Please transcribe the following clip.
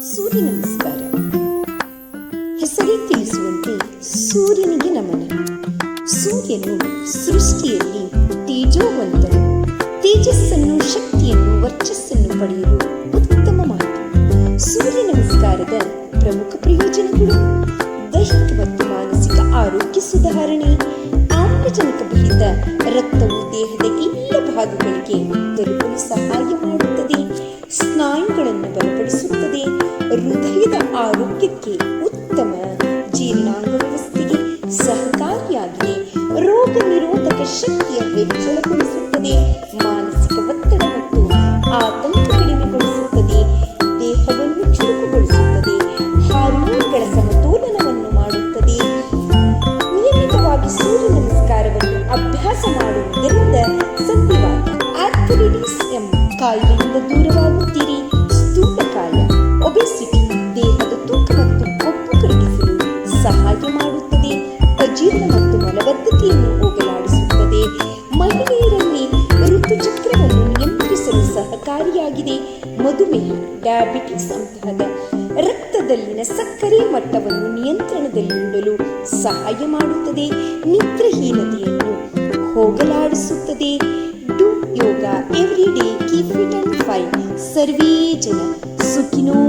ಸೂರ್ಯ ನಮಸ್ಕಾರ. ಹೆಸರೇ ತಿಳಿಸುವಂತೆ ಸೂರ್ಯನಿಗೆ ನಮನ. ಸೂರ್ಯನು ಸೃಷ್ಟಿಯಲ್ಲಿ ತೇಜೋವಂತನು. ತೇಜಸ್ಸನ್ನು, ಶಕ್ತಿಯನ್ನು, ವರ್ಚಸ್ಸನ್ನು ಪಡೆಯಲು ಉತ್ತಮ ಮಾರ್ಗ. ಸೂರ್ಯ ನಮಸ್ಕಾರದ ಪ್ರಮುಖ ಪ್ರಯೋಜನಗಳು: ದೈಹಿಕ ಮತ್ತು ಮಾನಸಿಕ ಆರೋಗ್ಯ ಸುಧಾರಣೆ, ಆಮ್ಲಜನಕ ಭರಿತ ರಕ್ತವು ದೇಹದ ಎಲ್ಲ ಭಾಗಗಳಿಗೆ ತಲುಪಲು ಸಹಾಯ ಮಾಡುತ್ತದೆ, ಸ್ನಾಯುಗಳನ್ನು ಬಲಪಡಿಸುತ್ತದೆ, ಹೃದಯದ ಆರೋಗ್ಯಕ್ಕೆ ಉತ್ತಮ, ಜೀರ್ಣಾಂಗ ವ್ಯವಸ್ಥೆಗೆ ಸಹಕಾರಿಯಾಗಿದೆ, ರೋಗ ನಿರೋಧಕ ಶಕ್ತಿಯ ಹೆಚ್ಚಳಗೊಳಿಸುತ್ತದೆ, ಮಾನಸಿಕ ಒತ್ತಡ ಮತ್ತು ಆತಂಕ ಕಡಿಮೆಗೊಳಿಸುತ್ತದೆ, ದೇಹವನ್ನು ಚುರುಕುಗೊಳಿಸುತ್ತದೆ, ಹಾರ್ಮೋನ್ಗಳ ಸಮತೋಲನವನ್ನು ಮಾಡುತ್ತದೆ. ನಿಯಮಿತವಾಗಿ ಸೂರ್ಯ ನಮಸ್ಕಾರವನ್ನು ಅಭ್ಯಾಸ ಮಾಡುವುದರಿಂದ ಸತ್ಯವಾದ ಆರ್ಥರೈಟಿಸ್ ಎಂಬ ಕಾಯಿಲೆಯಿಂದ ದೂರವಾಗುತ್ತೀರಿ. ಸ್ಥೂಲಕಾಯ, ಒಬೆಸಿಟಿ, ದೇಹದ ತೂಕ ಮತ್ತು ಕೊಬ್ಬು ಕರಗಿಸಲು ಸಹಾಯ ಮಾಡುತ್ತದೆ, ಅಜೀರ್ಣ ಮತ್ತು ಮಲಬದ್ಧತೆಯನ್ನು ಹೋಗಲಾಡಿಸುತ್ತದೆ, ಮಹಿಳೆಯರಲ್ಲಿ ಋತುಚಕ್ರವನ್ನು ನಿಯಂತ್ರಿಸಲು ಸಹಕಾರಿಯಾಗಿದೆ, ಮಧುಮೇಹ, ಡಯಾಬಿಟಿಸ್ ಅಂತಹದ ರಕ್ತದಲ್ಲಿನ ಸಕ್ಕರೆ ಮಟ್ಟವನ್ನು ನಿಯಂತ್ರಣದಲ್ಲಿಡಲು ಸಹಾಯ ಮಾಡುತ್ತದೆ, ನಿದ್ರಾಹೀನತೆಯನ್ನು ಹೋಗಲಾಡಿಸುತ್ತದೆ. Do yoga every day, keep fit and fine. ಸರ್ವೇ ಜನ ಸುಖಿನೋ